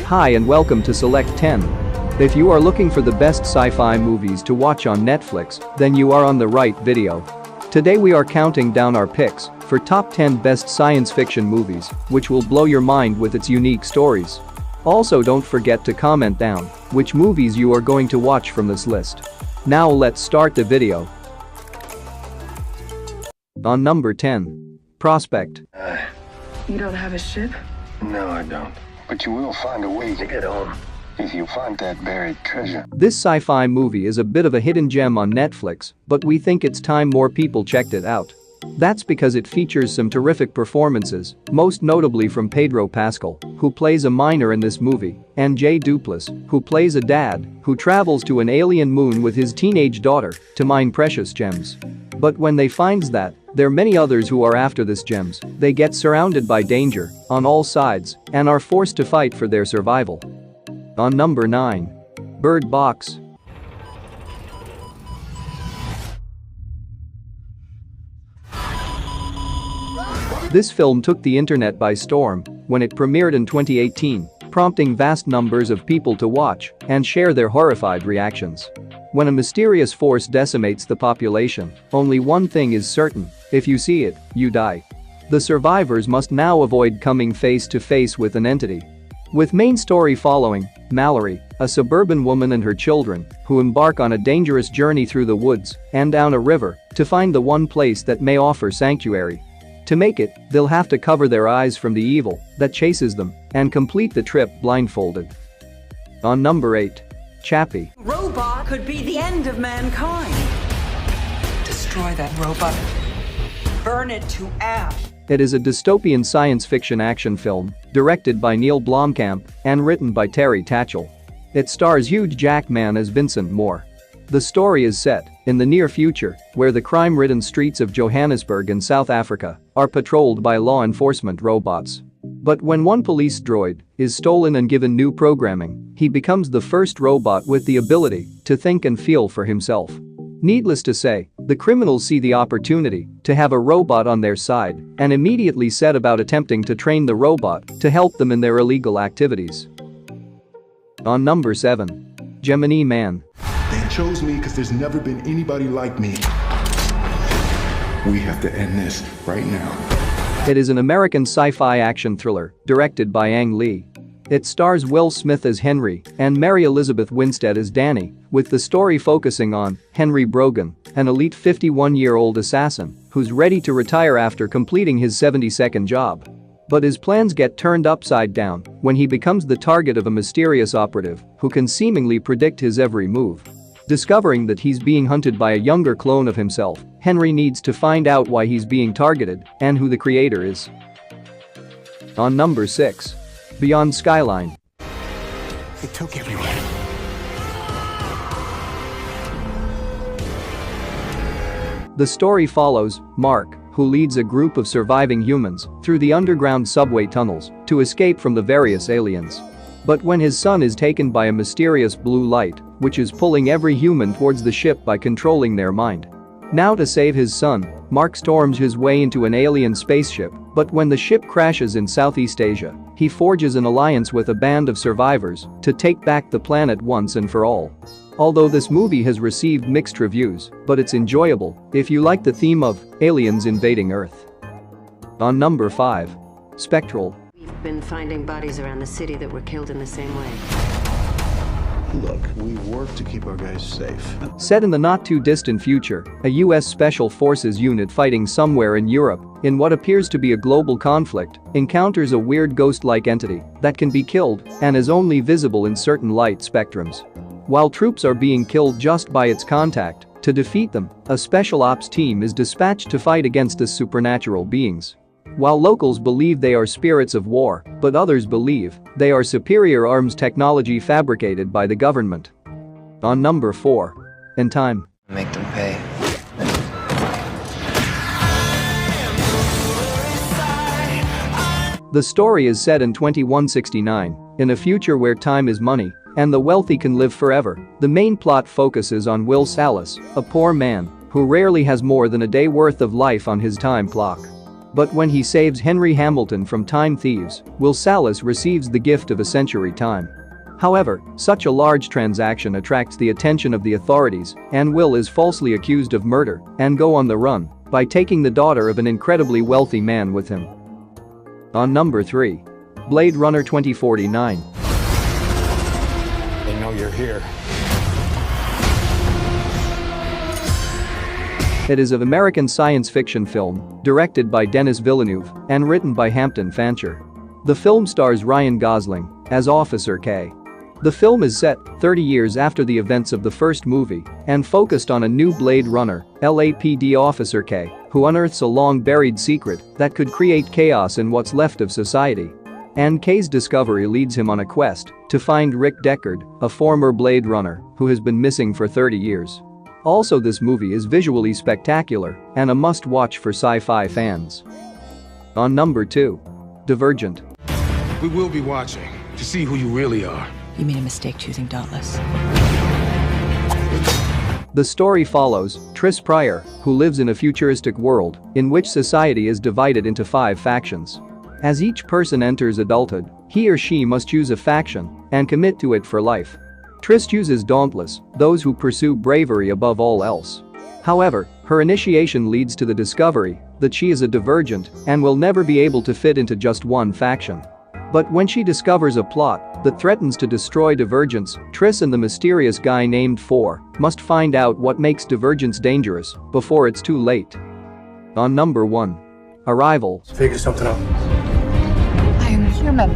Hi and welcome to Select 10. If you are looking for the best sci-fi movies to watch on Netflix, then you are on the right video. Today we are counting down our picks for top 10 best science fiction movies, which will blow your mind with its unique stories. Also, don't forget to comment down which movies you are going to watch from this list. Now let's start the video. On number 10. Prospect. You don't have a ship? No, I don't. But you will find a way to get home if you find that buried treasure. This sci-fi movie is a bit of a hidden gem on Netflix, but we think it's time more people checked it out. That's because it features some terrific performances, most notably from Pedro Pascal, who plays a miner in this movie, and Jay Duplass, who plays a dad who travels to an alien moon with his teenage daughter to mine precious gems. But when they finds that there are many others who are after these gems, they get surrounded by danger on all sides and are forced to fight for their survival. On number 9. Bird Box. This film took the internet by storm when it premiered in 2018, prompting vast numbers of people to watch and share their horrified reactions. When a mysterious force decimates the population, only one thing is certain: if you see it, you die. The survivors must now avoid coming face to face with an entity. With main story following Mallory, a suburban woman and her children, who embark on a dangerous journey through the woods and down a river to find the one place that may offer sanctuary. To make it, they'll have to cover their eyes from the evil that chases them and complete the trip blindfolded. On number 8. Chappie. Robot could be the end of mankind. Destroy that robot. Burn it to ash. It is a dystopian science fiction action film directed by Neil Blomkamp and written by Terry Tatchell. It stars Hugh Jackman as Vincent Moore. The story is set in the near future, where the crime-ridden streets of Johannesburg in South Africa are patrolled by law enforcement robots. But when one police droid is stolen and given new programming, he becomes the first robot with the ability to think and feel for himself. Needless to say, the criminals see the opportunity to have a robot on their side and immediately set about attempting to train the robot to help them in their illegal activities. On number 7. Gemini Man. They chose me because there's never been anybody like me. We have to end this right now. It is an American sci-fi action thriller directed by Ang Lee. It stars Will Smith as Henry and Mary Elizabeth Winstead as Danny, with the story focusing on Henry Brogan, an elite 51-year-old assassin who's ready to retire after completing his 72nd job. But his plans get turned upside down when he becomes the target of a mysterious operative who can seemingly predict his every move. Discovering that he's being hunted by a younger clone of himself, Henry needs to find out why he's being targeted and who the creator is. On number 6. Beyond Skyline. They took everyone. The story follows Mark, who leads a group of surviving humans through the underground subway tunnels to escape from the various aliens. But when his son is taken by a mysterious blue light, which is pulling every human towards the ship by controlling their mind. Now to save his son, Mark storms his way into an alien spaceship, but when the ship crashes in Southeast Asia, he forges an alliance with a band of survivors to take back the planet once and for all. Although this movie has received mixed reviews, but it's enjoyable if you like the theme of aliens invading Earth. On number 5. Spectral. We've been finding bodies around the city that were killed in the same way. Look, we work to keep our guys safe. Set in the not-too-distant future, a U.S. Special Forces unit fighting somewhere in Europe in what appears to be a global conflict encounters a weird ghost-like entity that can be killed and is only visible in certain light spectrums. While troops are being killed just by its contact, to defeat them, a special ops team is dispatched to fight against the supernatural beings. While locals believe they are spirits of war, but others believe they are superior arms technology fabricated by the government. On number 4. In Time. Make them pay. The story is set in 2169, in a future where time is money and the wealthy can live forever. The main plot focuses on Will Salas, a poor man who rarely has more than a day worth of life on his time clock. But when he saves Henry Hamilton from time thieves, Will Salas receives the gift of a century time. However, such a large transaction attracts the attention of the authorities, and Will is falsely accused of murder and go on the run by taking the daughter of an incredibly wealthy man with him. On number 3. Blade Runner 2049. They know you're here. It is an American science fiction film, directed by Denis Villeneuve and written by Hampton Fancher. The film stars Ryan Gosling as Officer K. The film is set 30 years after the events of the first movie and focused on a new Blade Runner, LAPD Officer K, who unearths a long-buried secret that could create chaos in what's left of society. And K's discovery leads him on a quest to find Rick Deckard, a former Blade Runner who has been missing for 30 years. Also, this movie is visually spectacular and a must-watch for sci-fi fans. On number 2. Divergent. We will be watching to see who you really are. You made a mistake choosing Dauntless. The story follows Tris Pryor, who lives in a futuristic world in which society is divided into 5 factions. As each person enters adulthood, he or she must choose a faction and commit to it for life. Tris chooses Dauntless, those who pursue bravery above all else. However, her initiation leads to the discovery that she is a divergent and will never be able to fit into just one faction. But when she discovers a plot that threatens to destroy Divergence, Tris and the mysterious guy named Four must find out what makes Divergence dangerous before it's too late. On number 1. Arrival. Figure something out. I am human.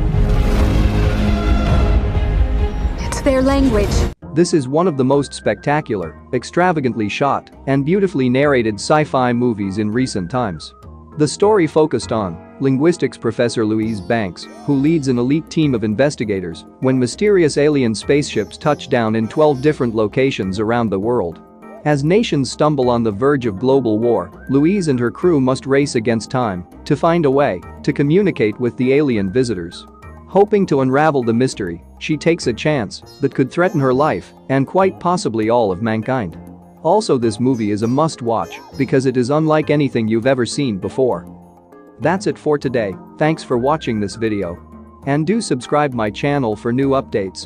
It's their language. This is one of the most spectacular, extravagantly shot, and beautifully narrated sci-fi movies in recent times. The story focused on linguistics professor Louise Banks, who leads an elite team of investigators when mysterious alien spaceships touch down in 12 different locations around the world. As nations stumble on the verge of global war, Louise and her crew must race against time to find a way to communicate with the alien visitors. Hoping to unravel the mystery, she takes a chance that could threaten her life and quite possibly all of mankind. Also, this movie is a must-watch because it is unlike anything you've ever seen before. That's it for today. Thanks for watching this video. And do subscribe my channel for new updates.